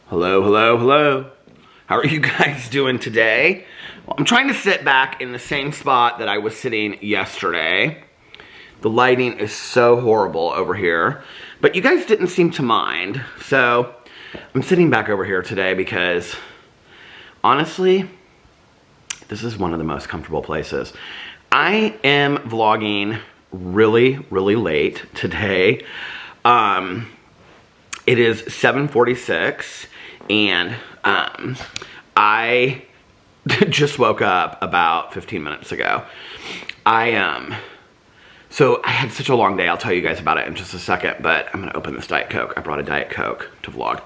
Hello, hello, hello. How are you guys doing today? Well, I'm trying to sit back in the same spot that I was sitting yesterday. The lighting is so horrible over here, but you guys didn't seem to mind. So I'm sitting back over here today because honestly, this is one of the most comfortable places. I am vlogging really late today. It is 7:46 and I just woke up about 15 minutes ago. So I had such a long day. I'll tell you guys about it in just a second, but I'm gonna open this Diet Coke. I brought a Diet Coke to vlog.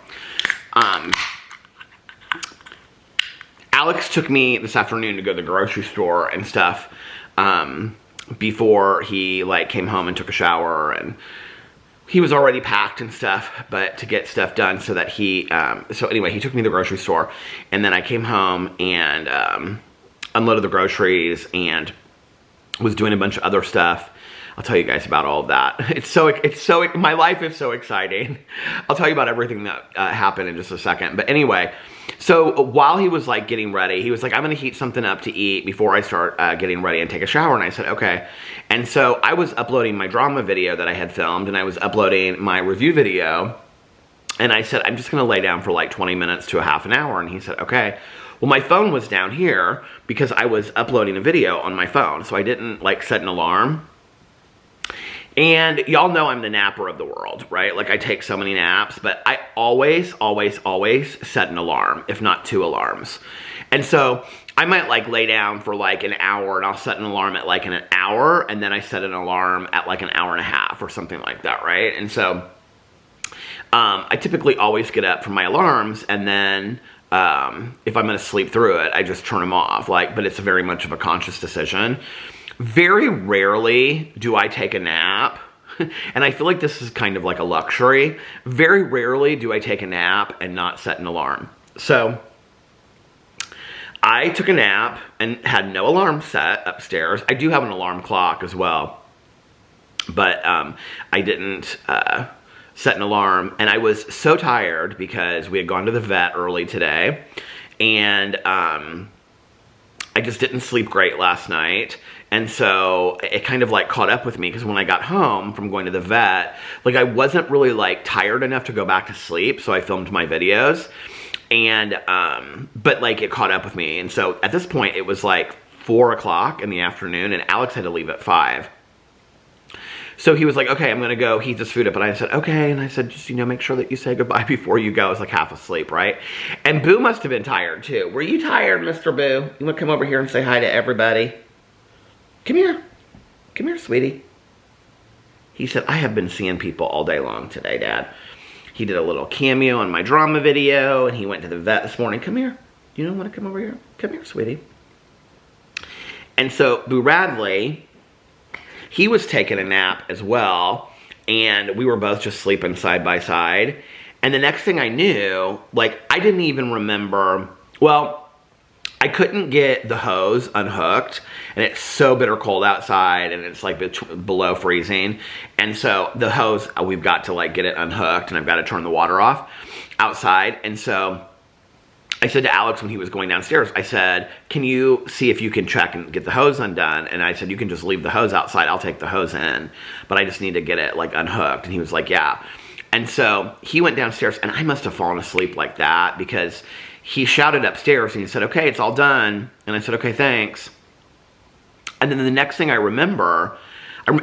Alex took me this afternoon to go to the grocery store and stuff before he came home and took a shower, and he was already packed and stuff, but to get stuff done so that so anyway, he took me to the grocery store, and then I came home and unloaded the groceries and was doing a bunch of other stuff. I'll tell you guys about all of that. My life is so exciting. I'll tell you about everything that happened in just a second. But anyway, so while he was getting ready, he was like, I'm gonna heat something up to eat before I start getting ready and take a shower. And I said, okay. And so I was uploading my drama video that I had filmed, and I was uploading my review video. And I said, I'm just gonna lay down for 20 minutes to a half an hour. And he said, okay. Well, my phone was down here because I was uploading a video on my phone. So I didn't set an alarm. And y'all know I'm the napper of the world, right? I take so many naps, but I always set an alarm, if not 2 alarms. And so I might lay down for an hour, and I'll set an alarm at an hour, and then I set an alarm at an hour and a half or something like that, right? And so I typically always get up from my alarms, and then if I'm gonna sleep through it, I just turn them off, but it's very much of a conscious decision. Very rarely do I take a nap, and I feel like this is kind of a luxury. Very rarely do I take a nap and not set an alarm. So I took a nap and had no alarm set upstairs. I do have an alarm clock as well, but I didn't set an alarm, and I was so tired because we had gone to the vet early today, and I just didn't sleep great last night. And so it kind of caught up with me, because when I got home from going to the vet, I wasn't really tired enough to go back to sleep, so I filmed my videos. And but it caught up with me. And so at this point it was 4 o'clock in the afternoon, and Alex had to leave at 5. So he was like, okay, I'm gonna go heat this food up. And I said, okay. And I said, just, make sure that you say goodbye before you go. I was half asleep, right? And Boo must have been tired too. Were you tired, Mr. Boo? You wanna come over here and say hi to everybody? Come here. Come here, sweetie. He said, I have been seeing people all day long today, Dad. He did a little cameo on my drama video, and he went to the vet this morning. Come here. You don't want to come over here? Come here, sweetie. And so Boo Radley, he was taking a nap as well, and we were both just sleeping side by side. And the next thing I knew, I didn't even remember, well, I couldn't get the hose unhooked, and it's so bitter cold outside, and it's below freezing. And so the hose, we've got to get it unhooked, and I've got to turn the water off outside. And so I said to Alex when he was going downstairs, I said, can you see if you can check and get the hose undone? And I said, you can just leave the hose outside. I'll take the hose in, but I just need to get it unhooked. And he was like, yeah. And so he went downstairs, and I must have fallen asleep like that, because he shouted upstairs and he said, okay, it's all done. And I said, okay, thanks. And then the next thing I remember,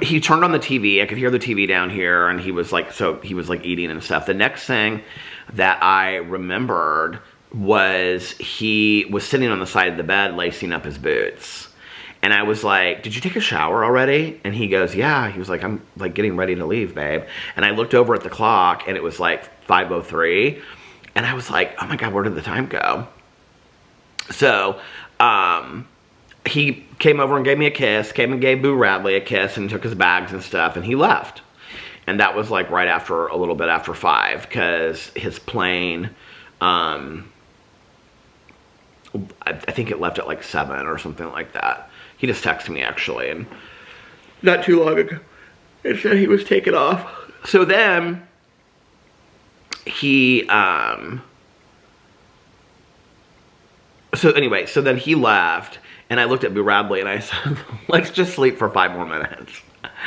he turned on the TV. I could hear the TV down here, and he was eating and stuff. The next thing that I remembered was he was sitting on the side of the bed lacing up his boots. And I was like, did you take a shower already? And he goes, yeah. He was like, I'm getting ready to leave, babe. And I looked over at the clock, and it was 5:03. And I was like, oh my God, where did the time go? So he came over and gave me a kiss, came and gave Boo Radley a kiss, and took his bags and stuff, and he left. And that was right after, a little bit after 5, because his plane, I think it left at 7 or something like that. He just texted me actually, and not too long ago, and said he was taking off. So then he So anyway, so then he left, and I looked at Boo Radley and I said, let's just sleep for 5 more minutes.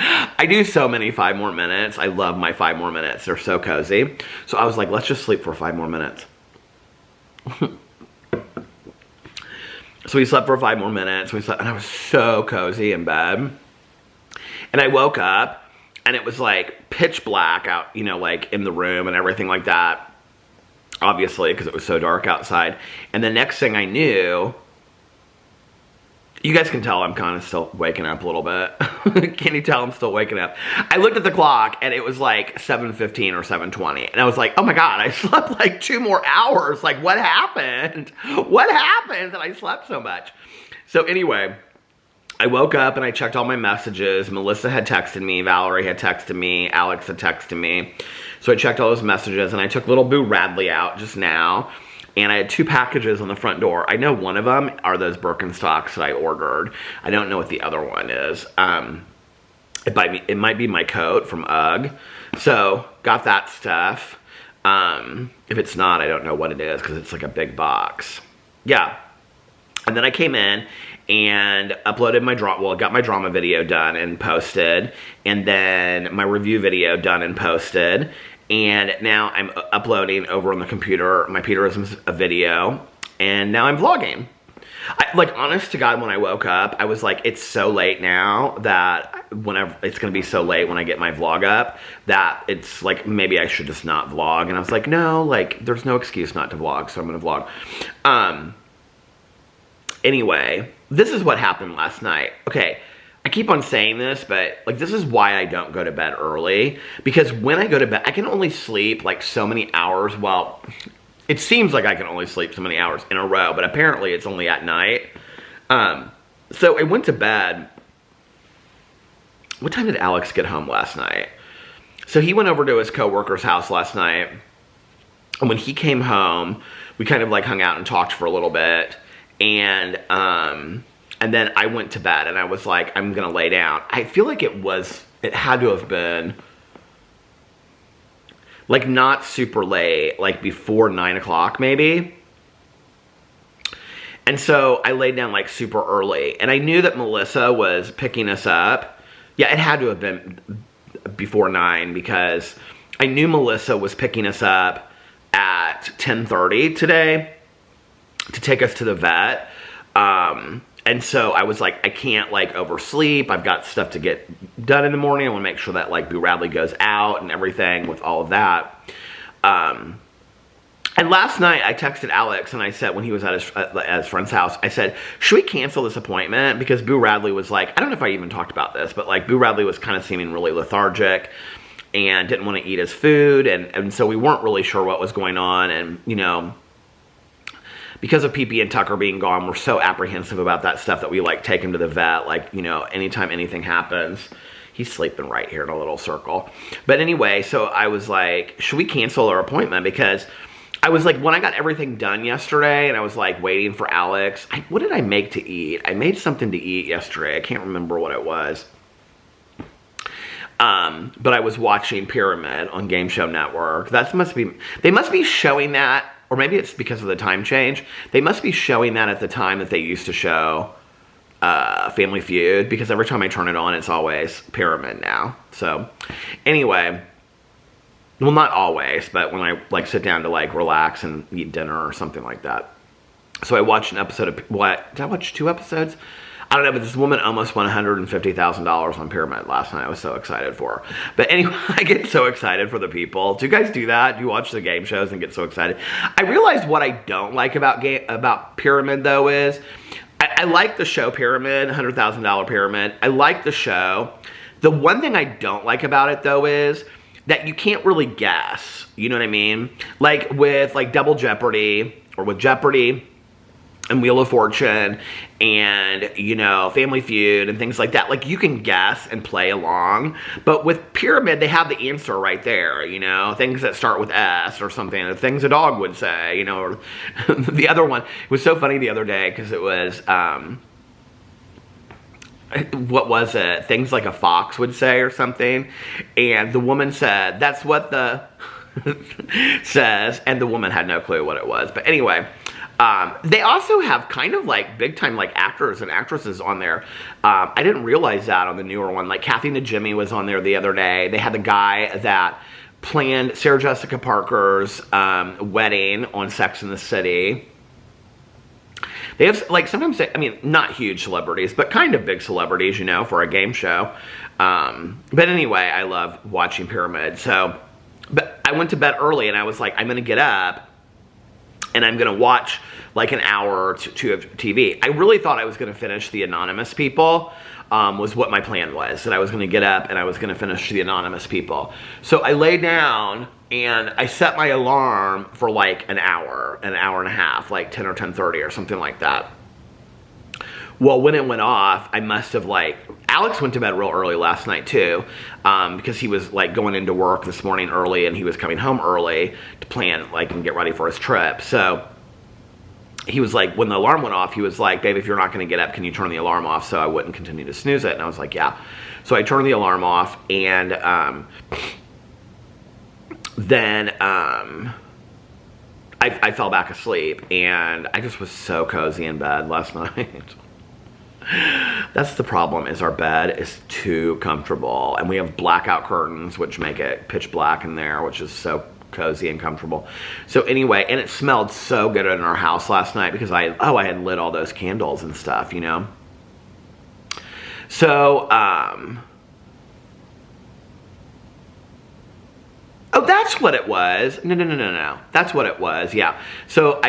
I do so many 5 more minutes. I love my 5 more minutes. They're so cozy. So I was like, let's just sleep for 5 more minutes. So we slept for 5 more minutes. We slept, and I was so cozy in bed. And I woke up, and it was like pitch black out, you know, like in the room and everything like that. Obviously, because it was so dark outside. And the next thing I knew, you guys can tell I'm kind of still waking up a little bit. Can you tell I'm still waking up? I looked at the clock, and it was like 7:15 or 7:20. And I was like, oh my God, I slept like 2 more hours. Like, what happened? What happened that I slept so much? So anyway, I woke up and I checked all my messages. Melissa had texted me, Valerie had texted me, Alex had texted me. So I checked all those messages, and I took little Boo Radley out just now, and I had 2 packages on the front door. I know one of them are those Birkenstocks that I ordered. I don't know what the other one is. It might be my coat from UGG. So got that stuff. If it's not, I don't know what it is because it's like a big box. Yeah. And then I came in and uploaded my drama, well, I got my drama video done and posted, and then my review video done and posted, and now I'm uploading over on the computer my Peterisms video, and now I'm vlogging. Like, honest to God, when I woke up, I was like, it's so late now that whenever, it's gonna be so late when I get my vlog up, that it's like, maybe I should just not vlog, and I was like, no, like, there's no excuse not to vlog, so I'm gonna vlog. Anyway, this is what happened last night. Okay, I keep on saying this, but like this is why I don't go to bed early. Because when I go to bed, I can only sleep like so many hours. Well, it seems like I can only sleep so many hours in a row, but apparently it's only at night. So I went to bed. What time did Alex get home last night? So he went over to his coworker's house last night. And when he came home, we kind of like hung out and talked for a little bit. And then I went to bed, and I was like, I'm gonna lay down. I feel like it had to have been like not super late, like before 9 o'clock maybe. And so I laid down like super early, and I knew that Melissa was picking us up. Yeah, it had to have been before 9 because I knew Melissa was picking us up at 10:30 today to take us to the vet. And so I was like, I can't like oversleep. I've got stuff to get done in the morning. I want to make sure that like Boo Radley goes out and everything with all of that. And last night I texted Alex and I said, when he was at his friend's house, I said, should we cancel this appointment? Because Boo Radley was like, I don't know if I even talked about this, but like Boo Radley was kind of seeming really lethargic and didn't want to eat his food. And so we weren't really sure what was going on. And, you know, because of PP and Tucker being gone, we're so apprehensive about that stuff that we like take him to the vet. Like, you know, anytime anything happens, he's sleeping right here in a little circle. But anyway, so I was like, should we cancel our appointment? Because I was like, when I got everything done yesterday and I was like waiting for Alex, what did I make to eat? I made something to eat yesterday. I can't remember what it was. But I was watching Pyramid on Game Show Network. They must be showing that. Or maybe it's because of the time change. They must be showing that at the time that they used to show Family Feud. Because every time I turn it on, it's always Pyramid now. So, anyway. Well, not always. But when I like sit down to like relax and eat dinner or something like that. So I watched an episode of... What? Did I watch 2 episodes? I don't know, but this woman almost won $150,000 on Pyramid last night. I was so excited for her. But anyway, I get so excited for the people. Do you guys do that? Do you watch the game shows and get so excited? I realized what I don't like about Pyramid, though, is I like the show Pyramid, $100,000 Pyramid. I like the show. The one thing I don't like about it, though, is that you can't really guess. You know what I mean? Like with like Double Jeopardy or with Jeopardy and Wheel of Fortune and, you know, Family Feud and things like that. Like, you can guess and play along. But with Pyramid, they have the answer right there, you know. Things that start with S or something. Things a dog would say, you know. Or the other one, it was so funny the other day because it was, what was it? Things like a fox would say or something. And the woman said, that's what the says. And the woman had no clue what it was. But anyway... They also have kind of like big time like actors and actresses on there. I didn't realize that on the newer one. Like Kathy Najimy was on there the other day. They had the guy that planned Sarah Jessica Parker's wedding on Sex and the City. They have, like, sometimes I mean, not huge celebrities, but kind of big celebrities, you know, for a game show. But anyway, I love watching Pyramid. So, but I went to bed early and I was like, I'm going to get up and I'm going to watch like an hour or two of TV. I really thought I was going to finish The Anonymous People, was what my plan was. That I was going to get up and I was going to finish The Anonymous People. So I lay down and I set my alarm for like an hour and a half, like 10 or 10:30 or something like that. Well, when it went off, I must have like, Alex went to bed real early last night too, because he was like going into work this morning early and he was coming home early to plan like and get ready for his trip. So he was like, when the alarm went off, he was like, babe, if you're not going to get up, can you turn the alarm off so I wouldn't continue to snooze it? And I was like, yeah. So I turned the alarm off and then I fell back asleep and I just was so cozy in bed last night. That's the problem, is our bed is too comfortable and we have blackout curtains which make it pitch black in there, which is so cozy and comfortable. So anyway, and it smelled so good in our house last night because I had lit all those candles and stuff, you know. So oh, that's what it was. No. That's what it was. Yeah. So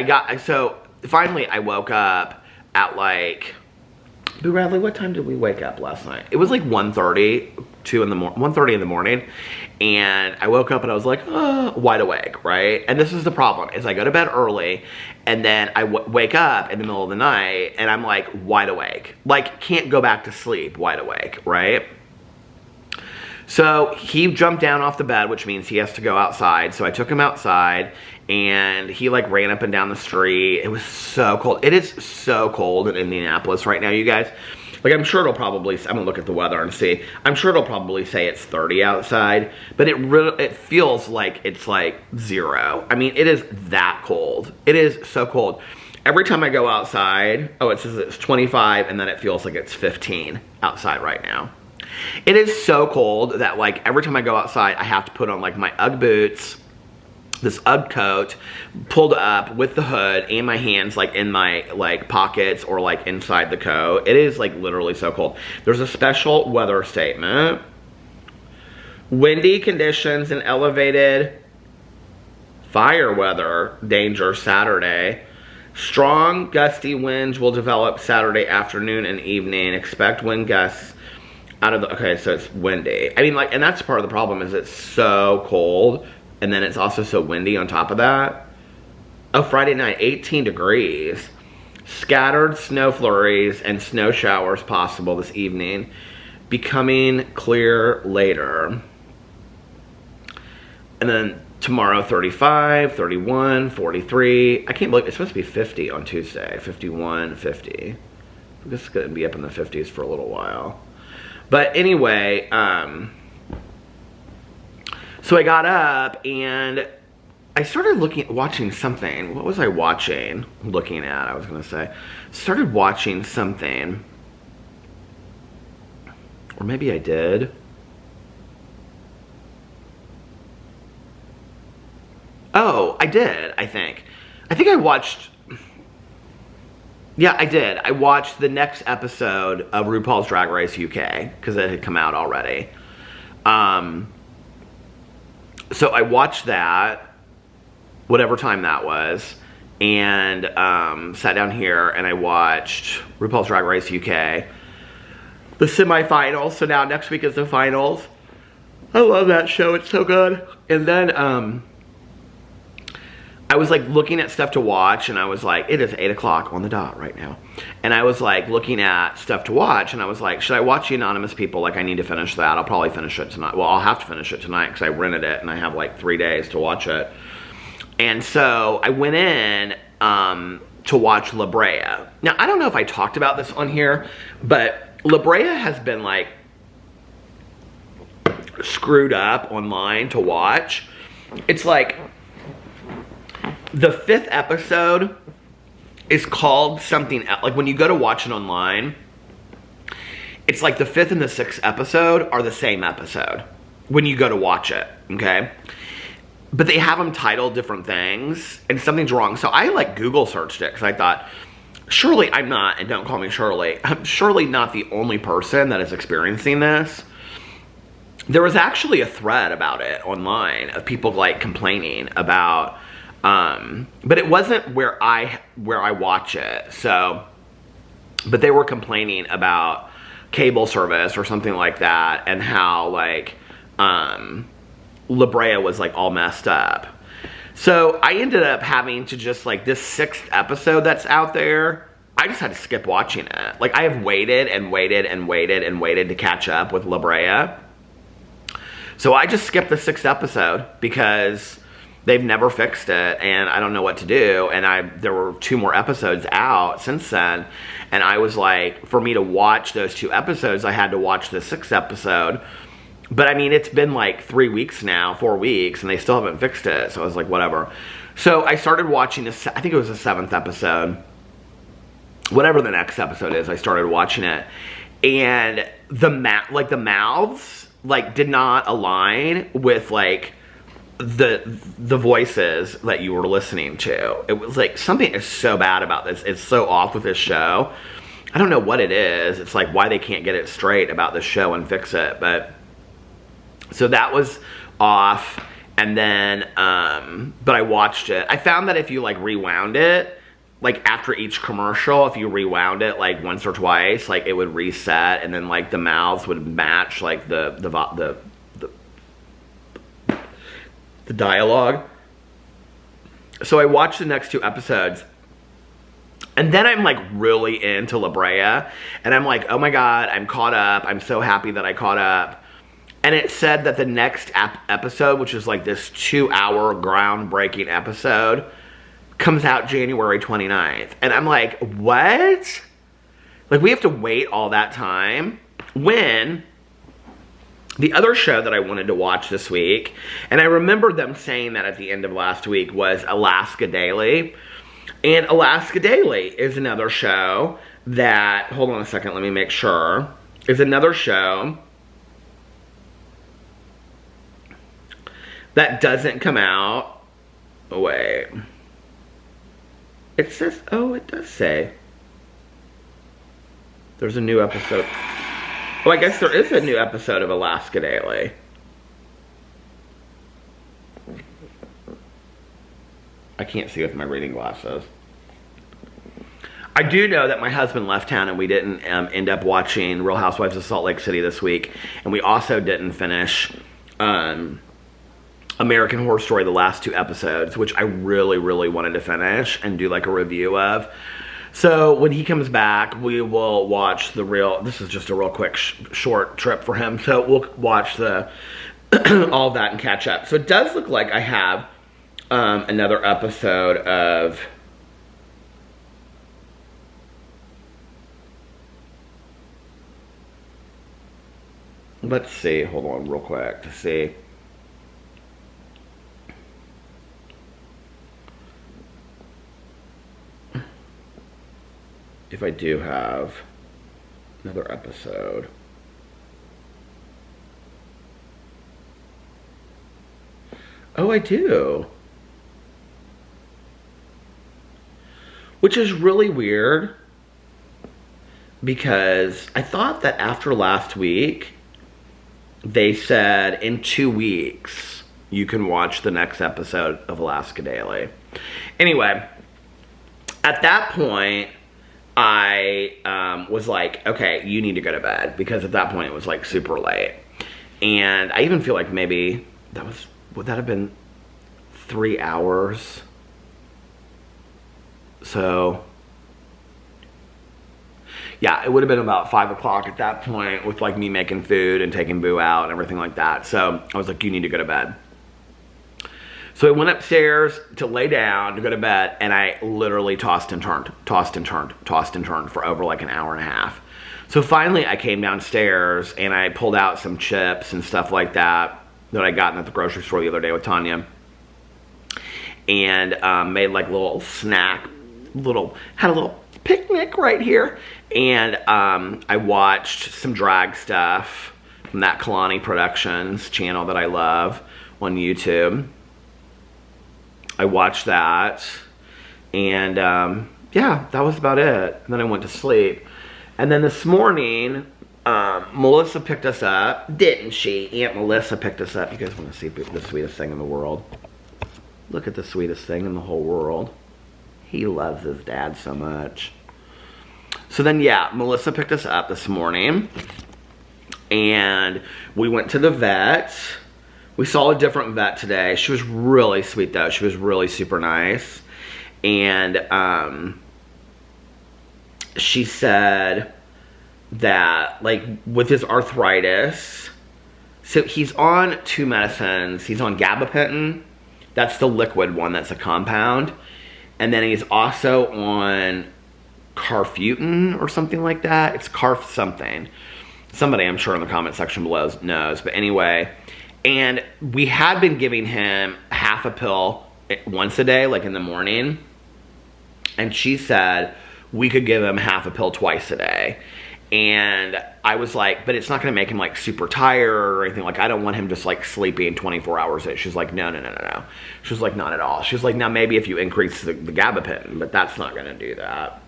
finally I woke up at like, Boo Radley, what time did we wake up last night? It was like 1:30 in the morning. And I woke up and I was like, wide awake, right? And this is the problem, is I go to bed early and then I wake up in the middle of the night and I'm like wide awake. Like can't go back to sleep, wide awake, right? So he jumped down off the bed, which means he has to go outside. So I took him outside and he like ran up and down the street. It was so cold. It is so cold in Indianapolis right now, you guys. Like I'm sure it'll probably, I'm gonna look at the weather and see. I'm sure it'll probably say it's 30 outside, but it feels like it's like 0. I mean, it is that cold. It is so cold. Every time I go outside, it says it's 25 and then it feels like it's 15 outside right now. It is so cold that like every time I go outside, I have to put on like my Ugg boots, this Ugg coat, pulled up with the hood and my hands like in my like pockets or like inside the coat. It is like literally so cold. There's a special weather statement. Windy conditions and elevated fire weather danger Saturday. Strong gusty winds will develop Saturday afternoon and evening. Expect wind gusts out of the, okay, so it's windy. I mean, like, and that's part of the problem, is it's so cold, and then it's also so windy on top of that. Oh, Friday night, 18 degrees. Scattered snow flurries and snow showers possible this evening, becoming clear later. And then tomorrow, 35, 31, 43. I can't believe it's supposed to be 50 on Tuesday. 51, 50. This is going to be up in the 50s for a little while. But anyway, so I got up and I started watching something. What was I watching? Looking at, I was going to say. Started watching something. Or maybe I did. Oh, I did, I think. I think I watched... Yeah, I did. I watched the next episode of RuPaul's Drag Race UK because it had come out already. So I watched that, whatever time that was, and sat down here and I watched RuPaul's Drag Race UK, the semifinals. So now next week is the finals. I love that show. It's so good. And then I was like looking at stuff to watch and I was like, it is 8 o'clock on the dot right now. And I was like looking at stuff to watch and I was like, should I watch The Anonymous People? Like I need to finish that. I'll probably finish it tonight. Well, I'll have to finish it tonight because I rented it and I have like 3 days to watch it. And so I went in to watch La Brea. Now, I don't know if I talked about this on here, but La Brea has been like screwed up online to watch. It's like the 5th episode is called something else. Like when you go to watch it online, it's like the 5th and the 6th episode are the same episode when you go to watch it, okay? But they have them titled different things, and something's wrong. So I like Google searched it because I thought, surely I'm not, and don't call me Shirley, I'm surely not the only person that is experiencing this. There was actually a thread about it online of people like complaining about, but it wasn't where I watch it. So, but they were complaining about cable service or something like that, and how like La Brea was like all messed up. So I ended up having to just like this 6th episode that's out there, I just had to skip watching it. Like I have waited and waited and waited and waited to catch up with La Brea. So I just skipped the 6th episode because they've never fixed it, and I don't know what to do. And there were 2 more episodes out since then, and I was like, for me to watch those 2 episodes, I had to watch the 6th episode. But I mean, it's been like 3 weeks now, 4 weeks, and they still haven't fixed it. So I was like, whatever. So I started watching this, I think it was the 7th episode. Whatever the next episode is, I started watching it. And the mouths like did not align with like the voices that you were listening to. It was like, something is so bad about this. It's so off with this show. I don't know what it is. It's like why they can't get it straight about this show and fix it. But so that was off, and then, but I watched it. I found that if you like rewound it, like after each commercial, if you rewound it like once or twice, like it would reset, and then like the mouths would match like the dialogue. So I watched the next 2 episodes, and then I'm like really into La Brea, and I'm like, oh my God, I'm caught up. I'm so happy that I caught up. And it said that the next episode, which is like this 2-hour groundbreaking episode, comes out January 29th. And I'm like, what? Like, we have to wait all that time? When the other show that I wanted to watch this week, and I remember them saying that at the end of last week, was Alaska Daily. And Alaska Daily is another show that, hold on a second, let me make sure, is another show that doesn't come out. Oh, wait. It says, oh, it does say there's a new episode. Oh, I guess there is a new episode of Alaska Daily. I can't see with my reading glasses. I do know that my husband left town and we didn't end up watching Real Housewives of Salt Lake City this week. And we also didn't finish American Horror Story, the last 2 episodes, which I really, really wanted to finish and do like a review of. So when he comes back, we will watch this is just a real quick short trip for him. So we'll watch the all of that and catch up. So it does look like I have another episode of let's see, hold on real quick to see. If I do have another episode. Oh, I do. Which is really weird, because I thought that after last week, they said in 2 weeks, you can watch the next episode of Alaska Daily. Anyway, at that point, I was like, okay, you need to go to bed, because at that point it was like super late. And I even feel like maybe would that have been 3 hours? So yeah, it would have been about 5 o'clock at that point, with like me making food and taking Boo out and everything like that. So I was like, you need to go to bed. So I went upstairs to lay down to go to bed, and I literally tossed and turned for over like an hour and a half. So finally I came downstairs and I pulled out some chips and stuff like that that I gotten at the grocery store the other day with Tanya, and made like little snack had a little picnic right here. And I watched some drag stuff from that Kalani Productions channel that I love on YouTube. I watched that. And yeah, that was about it. And then I went to sleep. And then this morning, Melissa picked us up, didn't she? Aunt Melissa picked us up. You guys want to see the sweetest thing in the world? Look at the sweetest thing in the whole world. He loves his dad so much. So then, yeah, Melissa picked us up this morning. And we went to the vet. We saw a different vet today. She was really sweet, though. She was really super nice. And she said that, like, with his arthritis, so he's on 2 medicines. He's on gabapentin. That's the liquid one. That's a compound. And then he's also on carfentanil or something like that. It's carf something. Somebody, I'm sure, in the comment section below knows. But anyway, and we had been giving him half a pill once a day, like in the morning. And she said we could give him half a pill twice a day. And I was like, but it's not going to make him like super tired or anything. Like, I don't want him just like sleeping 24 hours. She's like, no. She was like, not at all. She's like, now maybe if you increase the gabapentin, but that's not going to do that.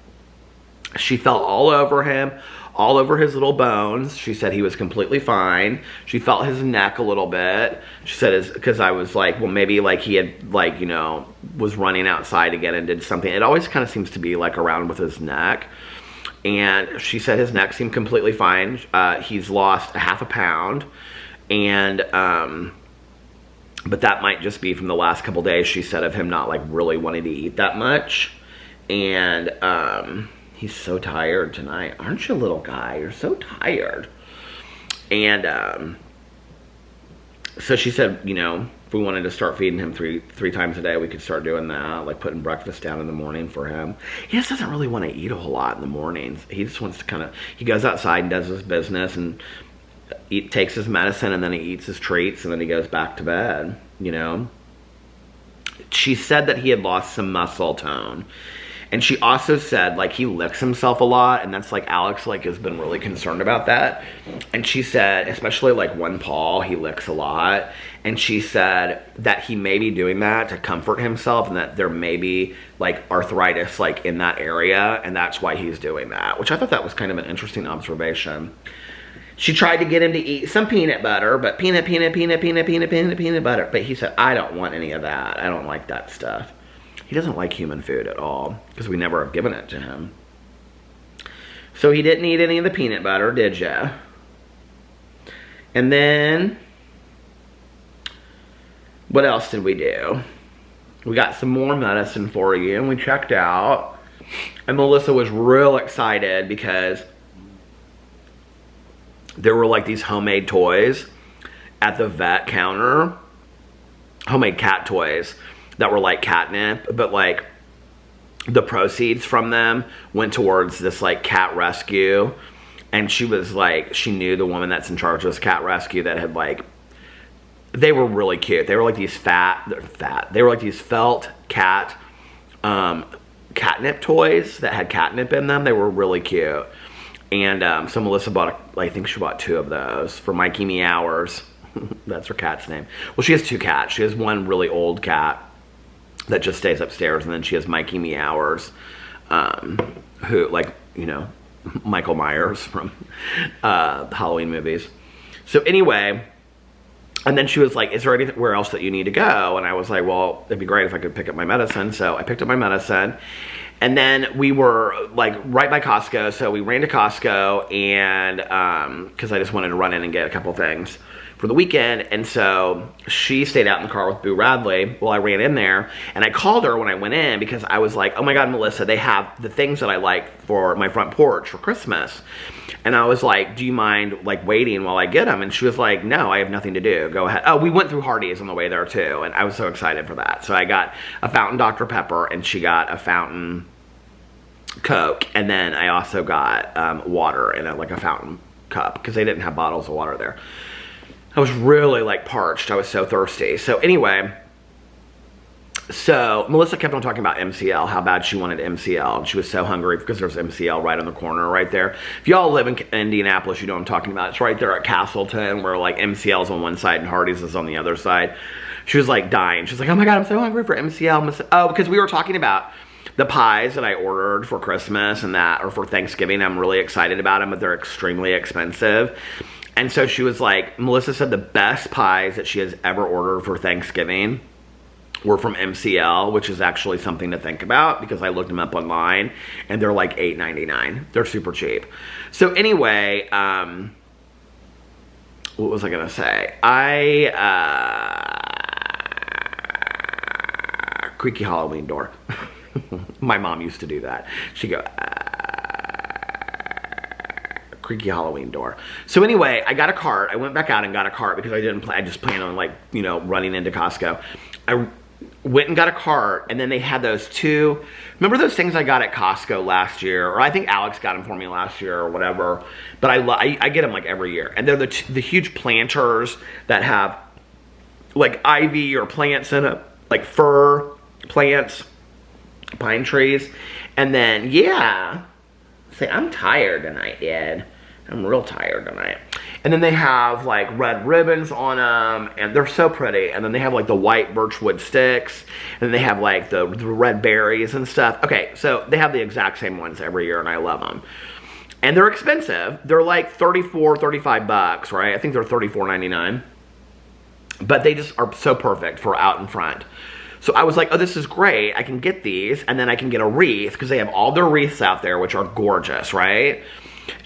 She felt all over him, all over his little bones. She said he was completely fine. She felt his neck a little bit. She said, because I was like, well, maybe like he had like, you know, was running outside again and did something. It always kind of seems to be like around with his neck. And she said his neck seemed completely fine. He's lost half a pound. And, but that might just be from the last couple days, she said, of him not like really wanting to eat that much. And, he's so tired tonight. Aren't you, little guy? You're so tired. And, so she said, you know, if we wanted to start feeding him three times a day, we could start doing that, like putting breakfast down in the morning for him. He just doesn't really want to eat a whole lot in the mornings. He just wants to kind of, he goes outside and does his business and takes his medicine, and then he eats his treats, and then he goes back to bed, you know. She said that he had lost some muscle tone. And she also said, like, he licks himself a lot, and that's, like, Alex, like, has been really concerned about that. And she said, especially, like, one paw, he licks a lot. And she said that he may be doing that to comfort himself, and that there may be, like, arthritis, like, in that area, and that's why he's doing that, which I thought that was kind of an interesting observation. She tried to get him to eat some peanut butter, but peanut butter. But he said, I don't want any of that. I don't like that stuff. He doesn't like human food at all, because we never have given it to him. So he didn't eat any of the peanut butter, did ya? And then, what else did we do? We got some more medicine for you, and we checked out. And Melissa was real excited because there were like these homemade toys at the vet counter. Homemade cat toys that were like catnip, but like the proceeds from them went towards this like cat rescue. And she was like, she knew the woman that's in charge of this cat rescue that had like, they were really cute. They were like these they were like these felt cat catnip toys that had catnip in them. They were really cute. And so Melissa bought, I think she bought 2 of those for Mikey Meowers. That's her cat's name. Well, she has 2 cats. She has one really old cat that just stays upstairs, and then she has Mikey Meowers, who, like, you know, Michael Myers from the Halloween movies. So anyway, and then she was like, is there anywhere else that you need to go? And I was like, well, it'd be great if I could pick up my medicine. So I picked up my medicine. And then we were like right by Costco. So we ran to Costco, and because I just wanted to run in and get a couple things for the weekend. And so she stayed out in the car with Boo Radley while I ran in there. And I called her when I went in because I was like, oh my God, Melissa, they have the things that I like for my front porch for Christmas. And I was like, do you mind like waiting while I get them? And she was like, no, I have nothing to do. Go ahead. Oh, we went through Hardee's on the way there too. And I was so excited for that. So I got a fountain Dr. Pepper, and she got a fountain Coke. And then I also got water in like a fountain cup because they didn't have bottles of water there. I was really like parched. I was so thirsty. So anyway, So Melissa kept on talking about MCL, how bad she wanted MCL, and she was so hungry because there's MCL right on the corner right there. If y'all live in Indianapolis, you know what I'm talking about. It's right there at Castleton, where like MCL is on one side and Hardee's is on the other side. She was like dying. She's like, oh my God, I'm so hungry for MCL. Oh, because we were talking about the pies that I ordered for Christmas and that, or for Thanksgiving. I'm really excited about them, but they're extremely expensive. And so she was like, Melissa said the best pies that she has ever ordered for Thanksgiving were from MCL, which is actually something to think about because I looked them up online and they're like $8.99. They're super cheap. So anyway, what was I gonna say? Creaky Halloween door. My mom used to do that. She'd go, creaky Halloween door. So anyway, I got a cart. I went back out and got a cart because I didn't I just planned on like, you know, running into Costco. I went and got a cart, and then they had those two, remember those things I got at Costco last year, or I think Alex got them for me last year or whatever, but I get them like every year, and they're the huge planters that have like ivy or plants in it, like fir plants, pine trees, and then, yeah, say, I'm tired tonight, Dad. I'm real tired tonight. And then they have like red ribbons on them, and they're so pretty. And then they have like the white birchwood sticks, and then they have like the red berries and stuff. Okay, so they have the exact same ones every year, and I love them. And they're expensive. They're like 34, 35 bucks, right? I think they're $34.99. But they just are so perfect for out in front. So I was like, oh, this is great. I can get these, and then I can get a wreath, because they have all their wreaths out there, which are gorgeous, right?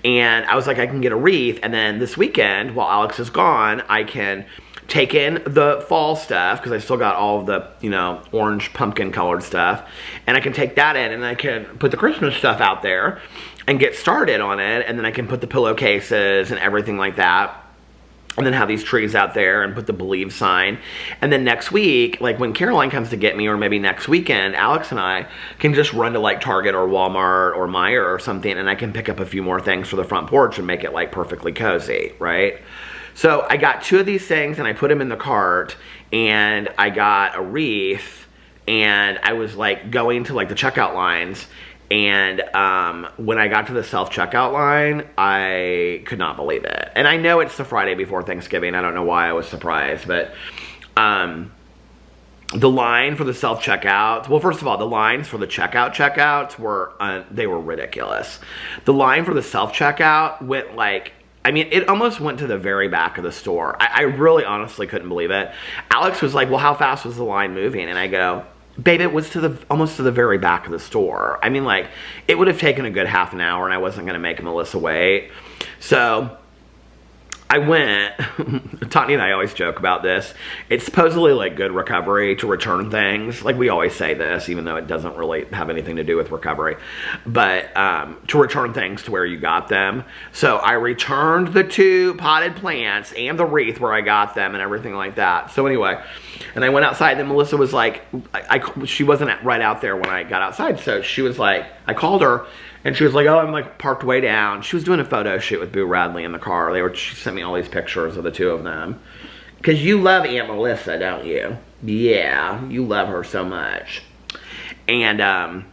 And I was like, I can get a wreath, and then this weekend, while Alex is gone, I can take in the fall stuff, because I still got all of the, you know, orange pumpkin colored stuff, and I can take that in, and I can put the Christmas stuff out there and get started on it, and then I can put the pillowcases and everything like that, and then have these trees out there and put the Believe sign. And then next week, like when Caroline comes to get me, or maybe next weekend, Alex and I can just run to like Target or Walmart or Meijer or something, and I can pick up a few more things for the front porch and make it like perfectly cozy, right? So I got two of these things and I put them in the cart, and I got a wreath, and I was like going to like the checkout lines, and when I got to the self-checkout line, I could not believe it. And I know it's the Friday before Thanksgiving. I don't know why I was surprised, but the line for the self-checkout, well, first of all, the lines for the checkouts were, they were ridiculous. The line for the self-checkout went like, I mean, it almost went to the very back of the store. I really honestly couldn't believe it. Alex was like, well, how fast was the line moving? And I go, babe, it was almost to the very back of the store. I mean, like, it would have taken a good half an hour, and I wasn't going to make Melissa wait. So I went, Tanya and I always joke about this. It's supposedly like good recovery to return things. Like, we always say this, even though it doesn't really have anything to do with recovery. But to return things to where you got them. So I returned the two potted plants and the wreath where I got them and everything like that. So anyway, and I went outside, and then Melissa was like, she wasn't right out there when I got outside. So she was like, I called her, and she was like, oh, I'm like parked way down. She was doing a photo shoot with Boo Radley in the car. She sent me all these pictures of the two of them. Because you love Aunt Melissa, don't you? Yeah, you love her so much. And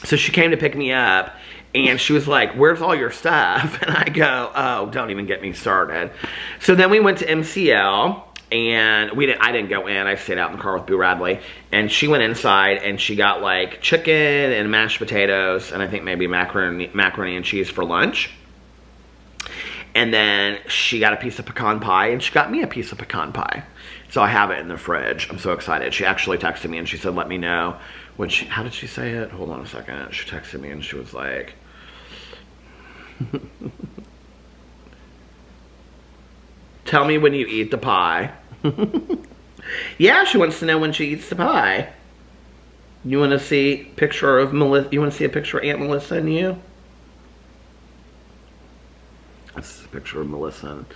so she came to pick me up, and she was like, where's all your stuff? And I go, oh, don't even get me started. So then we went to MCL. And I didn't go in. I stayed out in the car with Boo Radley. And she went inside, and she got like chicken and mashed potatoes, and I think maybe macaroni and cheese for lunch. And then she got a piece of pecan pie, and she got me a piece of pecan pie. So I have it in the fridge. I'm so excited. She actually texted me, and she said, let me know when how did she say it? Hold on a second. She texted me, and she was like, tell me when you eat the pie. Yeah, she wants to know when she eats the pie. You want to see a picture of Melissa? You want to see a picture of Aunt Melissa and you? This is a picture of Melissa and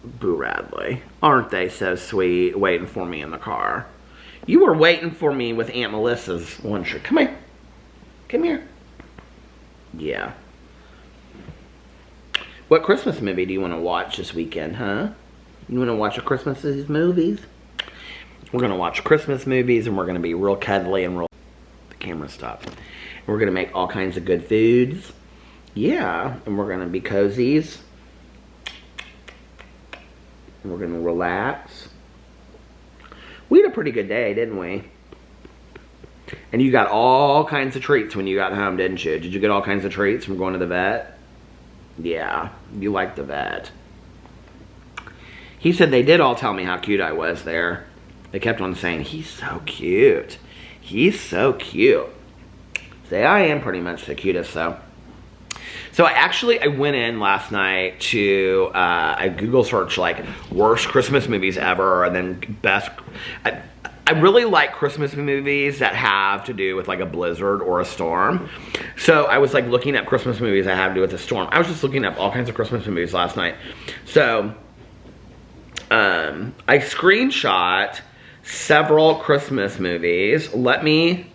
Boo Radley. Aren't they so sweet, waiting for me in the car? You were waiting for me with Aunt Melissa's lunch. Come here. Come here. Yeah. What Christmas movie do you want to watch this weekend, huh? You want to watch a Christmas movies? We're gonna watch Christmas movies, and we're gonna be real cuddly and real... The camera stopped. And we're gonna make all kinds of good foods. Yeah, and we're gonna be cozies. And we're gonna relax. We had a pretty good day, didn't we? And you got all kinds of treats when you got home, didn't you? Did you get all kinds of treats from going to the vet? Yeah, you like the vet. He said they did all tell me how cute I was there. They kept on saying, he's so cute. He's so cute. Say, I am pretty much the cutest, though. So I went in last night to, I Google searched like worst Christmas movies ever, and then best, I really like Christmas movies that have to do with like a blizzard or a storm. So I was like looking up Christmas movies that have to do with a storm. I was just looking up all kinds of Christmas movies last night. So I screenshot several Christmas movies. Let me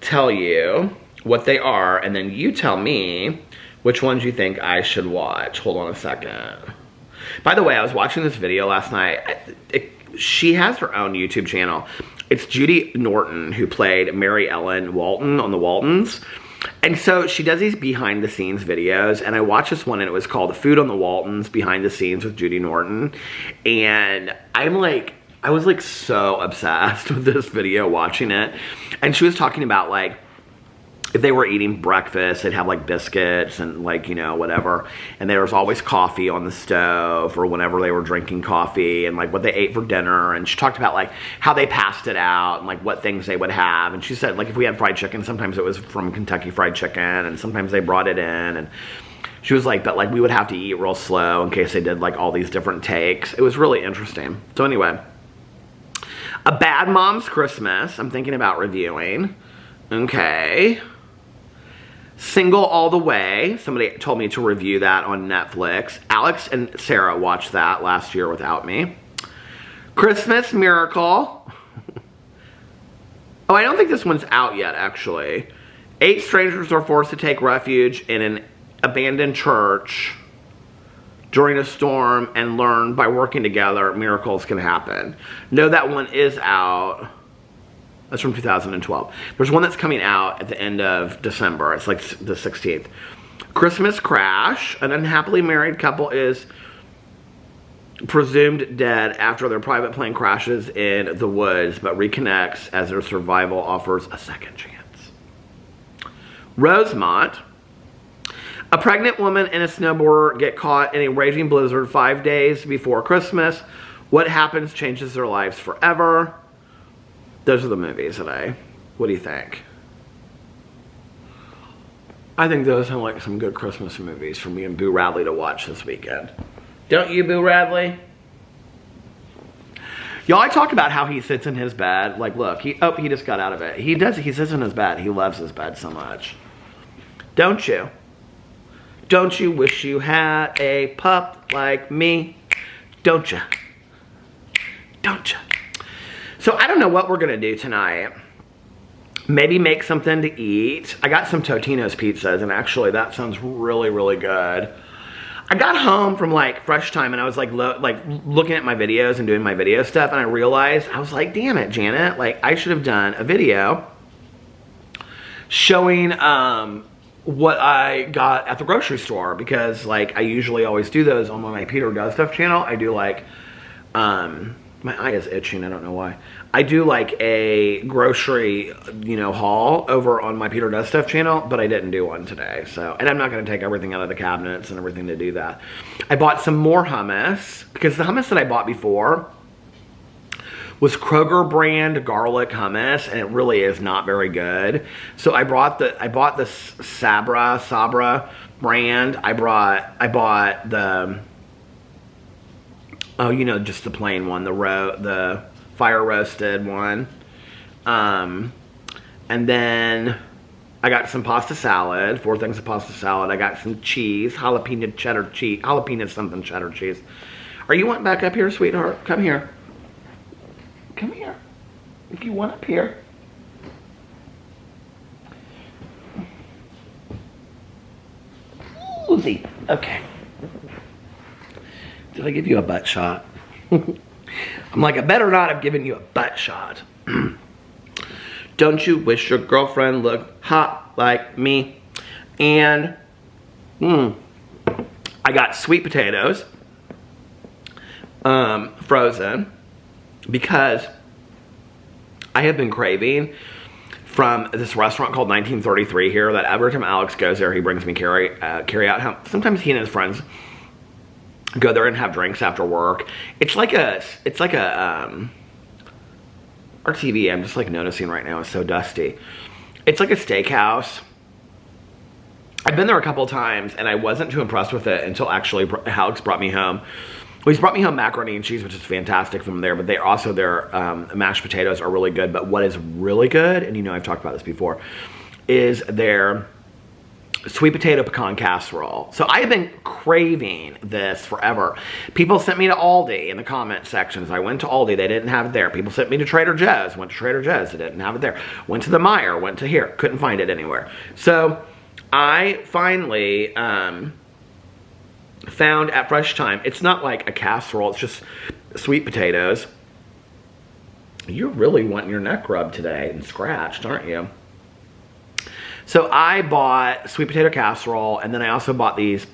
tell you what they are, and then you tell me which ones you think I should watch. Hold on a second. By the way, I was watching this video last night. She has her own YouTube channel. It's Judy Norton, who played Mary Ellen Walton on The Waltons. And so she does these behind the scenes videos, and I watched this one, and it was called Food on the Waltons Behind the Scenes with Judy Norton. And I was like so obsessed with this video watching it. And she was talking about like, if they were eating breakfast, they'd have like biscuits and like, you know, whatever. And there was always coffee on the stove, or whenever they were drinking coffee, and like what they ate for dinner. And she talked about like how they passed it out and like what things they would have. And she said like if we had fried chicken, sometimes it was from Kentucky Fried Chicken, and sometimes they brought it in. And she was like, but like we would have to eat real slow in case they did like all these different takes. It was really interesting. So anyway, A Bad Mom's Christmas, I'm thinking about reviewing. Okay. Single All the Way. Somebody told me to review that on Netflix. Alex and Sarah watched that last year without me. Christmas Miracle. Oh, I don't think this one's out yet, actually. 8 strangers are forced to take refuge in an abandoned church during a storm and learn by working together miracles can happen. No, that one is out. That's from 2012. There's one that's coming out at the end of December. It's like the 16th. Christmas Crash. An unhappily married couple is presumed dead after their private plane crashes in the woods, but reconnects as their survival offers a second chance. Rosemont. A pregnant woman and a snowboarder get caught in a raging blizzard 5 days before Christmas. What happens changes their lives forever. Those are the movies that what do you think? I think those sound like some good Christmas movies for me and Boo Radley to watch this weekend. Don't you, Boo Radley? Y'all, I talked about how he sits in his bed. Like, look, he just got out of it. He sits in his bed. He loves his bed so much. Don't you? Don't you wish you had a pup like me? Don't you? Don't you? So I don't know what we're gonna do tonight. Maybe make something to eat. I got some Totino's pizzas, and actually that sounds really, really good. I got home from like Fresh Time, and I was like looking at my videos and doing my video stuff, and I realized, I was like, damn it, Janet, like I should have done a video showing what I got at the grocery store, because like I usually always do those on my Peter Does Stuff channel. I do like, my eye is itching, I don't know why. I do like a grocery, you know, haul over on my Peter Does Stuff channel, but I didn't do one today. So, and I'm not gonna take everything out of the cabinets and everything to do that. I bought some more hummus, because the hummus that I bought before was Kroger brand garlic hummus, and it really is not very good. So I bought the Sabra brand. I bought the, oh, you know, just the plain one, the fire roasted one. And then I got some pasta salad, 4 things of pasta salad. I got some cheese, jalapeno something cheddar cheese. Are you wanting back up here, sweetheart? Come here. Come here. If you want up here. Oozy. Okay. Did I give you a butt shot? I'm like, I better not have given you a butt shot. Don't you wish your girlfriend looked hot like me? And I got sweet potatoes, frozen, because I have been craving from this restaurant called 1933 here, that every time Alex goes there, he brings me carry out. Sometimes he and his friends go there and have drinks after work. It's like a our TV, I'm just like noticing right now, is so dusty. It's like a steakhouse. I've been there a couple of times and I wasn't too impressed with it until actually Alex brought me home. Well, he's brought me home macaroni and cheese, which is fantastic from there, but their mashed potatoes are really good. But what is really good, and you know I've talked about this before, is their sweet potato pecan casserole. So I have been craving this forever. People sent me to Aldi in the comment sections. I went to Aldi, they didn't have it there. People sent me to Trader Joe's, went to Trader Joe's, they didn't have it there. Went to the Meijer, went to here, couldn't find it anywhere. So I finally found at Fresh Time, it's not like a casserole, it's just sweet potatoes. You're really wanting your neck rubbed today and scratched, aren't you? So I bought sweet potato casserole, and then I also bought these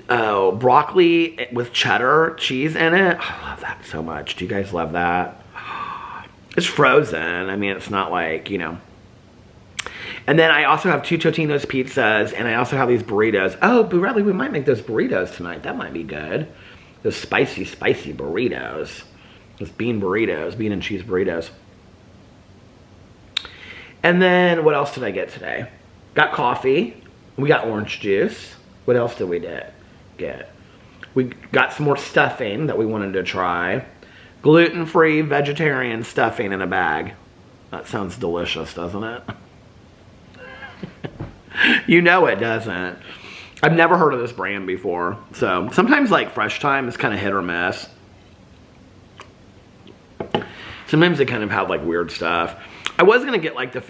broccoli with cheddar cheese in it. Oh, I love that so much. Do you guys love that? It's frozen. I mean, it's not like, you know. And then I also have 2 Totino's pizzas, and I also have these burritos. Oh, but Bradley, we might make those burritos tonight. That might be good. Those spicy, spicy burritos. Those bean burritos, bean and cheese burritos. And then, what else did I get today? Got coffee. We got orange juice. What else did we get? We got some more stuffing that we wanted to try. Gluten-free vegetarian stuffing in a bag. That sounds delicious, doesn't it? You know it doesn't. I've never heard of this brand before. So, sometimes like Fresh Time is kind of hit or miss. Sometimes they kind of have like weird stuff. I was gonna get like the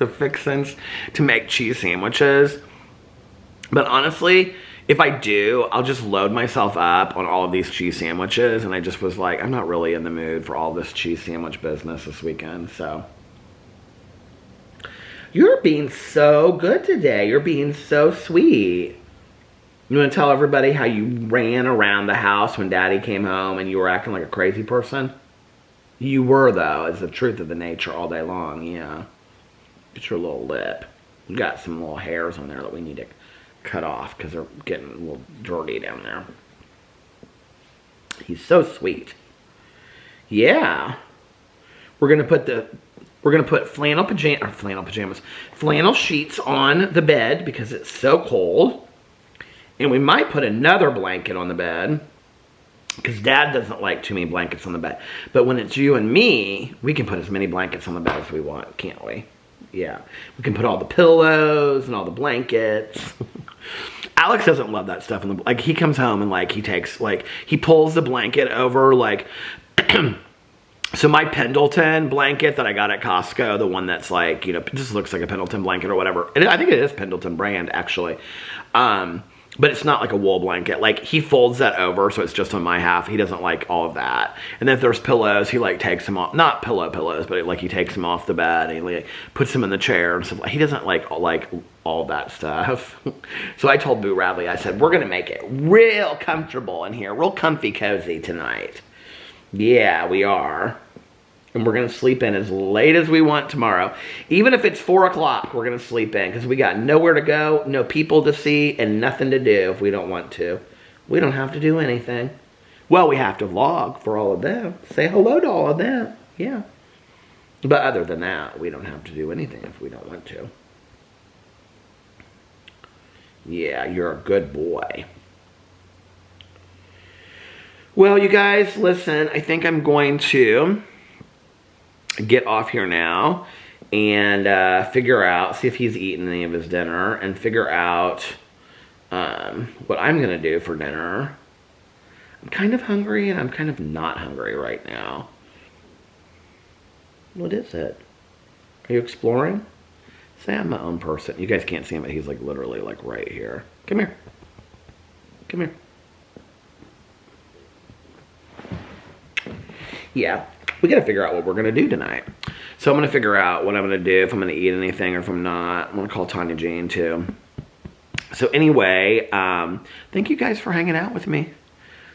fixins to make cheese sandwiches, but honestly, if I do, I'll just load myself up on all of these cheese sandwiches, and I just was like, I'm not really in the mood for all this cheese sandwich business this weekend, so. You're being so good today. You're being so sweet. You want to tell everybody how you ran around the house when Daddy came home and you were acting like a crazy person? You were, though. It's the truth of the nature all day long, yeah. Get your little lip. You got some little hairs on there that we need to cut off because they're getting a little dirty down there. He's so sweet. Yeah. We're gonna put flannel sheets on the bed because it's so cold. And we might put another blanket on the bed because Dad doesn't like too many blankets on the bed. But when it's you and me, we can put as many blankets on the bed as we want, can't we? Yeah. We can put all the pillows and all the blankets. Alex doesn't love that stuff. Like, he comes home and, like, he pulls the blanket over, like... So my Pendleton blanket that I got at Costco, the one that's like, you know, just looks like a Pendleton blanket or whatever. And I think it is Pendleton brand, actually. But it's not like a wool blanket. Like, he folds that over, so it's just on my half. He doesn't like all of that. And then if there's pillows, he, like, takes them off. Not pillows, but, like, he takes them off the bed and he, like, puts them in the chair and stuff. He doesn't like all that stuff. So I told Boo Radley, I said, we're going to make it real comfortable in here. Real comfy cozy tonight. Yeah, we are. And we're going to sleep in as late as we want tomorrow. Even if it's 4 o'clock, we're going to sleep in. Because we got nowhere to go, no people to see, and nothing to do if we don't want to. We don't have to do anything. Well, we have to vlog for all of them. Say hello to all of them. Yeah. But other than that, we don't have to do anything if we don't want to. Yeah, you're a good boy. Well, you guys, listen, I think I'm going to get off here now and figure out, see if he's eaten any of his dinner, and figure out what I'm going to do for dinner. I'm kind of hungry, and I'm kind of not hungry right now. What is it? Are you exploring? Say I'm my own person. You guys can't see him, but he's like literally like right here. Come here. Come here. yeah, we gotta figure out what we're gonna do tonight. So I'm gonna figure out what I'm gonna do, if I'm gonna eat anything or if I'm not. I'm gonna call Tanya Jean too. So anyway, thank you guys for hanging out with me.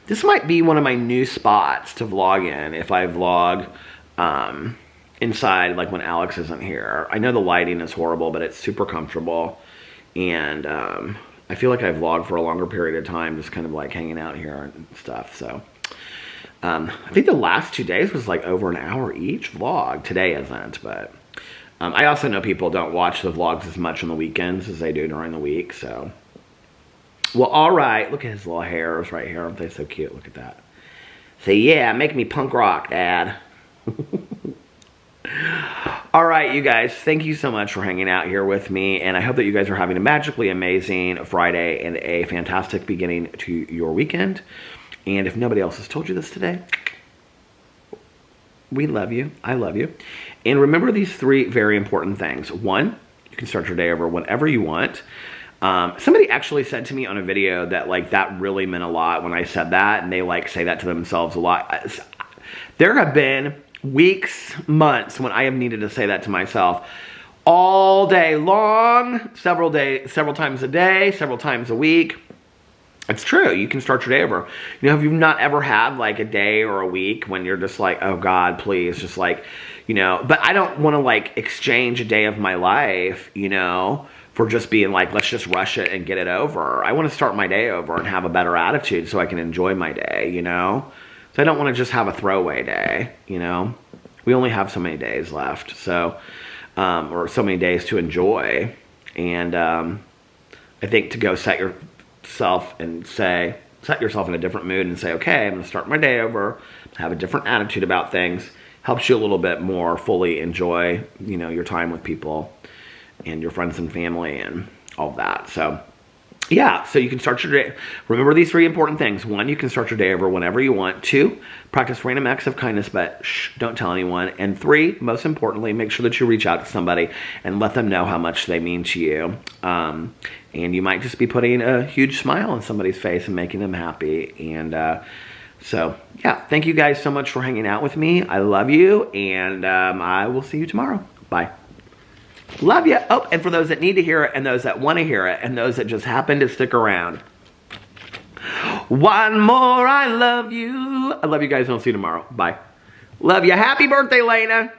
This might be one of my new spots to vlog in, if I vlog inside, like when Alex isn't here. I know the lighting is horrible, but it's super comfortable. And I feel like I vlogged for a longer period of time, just kind of like hanging out here and stuff. So I think the last 2 days was like over an hour each vlog. Today isn't, but I also know people don't watch the vlogs as much on the weekends as they do during the week. So, well, all right. Look at his little hairs right here. Aren't they so cute? Look at that. Say, yeah, make me punk rock, Dad. All right, you guys, thank you so much for hanging out here with me, and I hope that you guys are having a magically amazing Friday and a fantastic beginning to your weekend. And if nobody else has told you this today, we love you. I love you. And remember these 3 very important things. 1, you can start your day over whenever you want. Somebody actually said to me on a video that like that really meant a lot when I said that, and they like say that to themselves a lot. There have been weeks, months when I have needed to say that to myself all day long, several times a day, several times a week. It's true. You can start your day over. You know, have you not ever had like a day or a week when you're just like, oh God, please, just like, you know, but I don't want to like exchange a day of my life, you know, for just being like, let's just rush it and get it over. I want to start my day over and have a better attitude so I can enjoy my day, you know. So I don't want to just have a throwaway day, you know. We only have so many days left, so, or so many days to enjoy. And I think to go set yourself in a different mood and say, okay, I'm going to start my day over, have a different attitude about things, helps you a little bit more fully enjoy, you know, your time with people and your friends and family and all of that. So yeah, so you can start your day. Remember these 3 important things. 1, you can start your day over whenever you want. 2, practice random acts of kindness, but shh, don't tell anyone. And 3, most importantly, make sure that you reach out to somebody and let them know how much they mean to you. And you might just be putting a huge smile on somebody's face and making them happy. And so, yeah, thank you guys so much for hanging out with me. I love you, and I will see you tomorrow. Bye. Love you. Oh, and for those that need to hear it, and those that want to hear it, and those that just happen to stick around. One more, I love you. I love you guys, and I'll see you tomorrow. Bye. Love you. Happy birthday, Lena.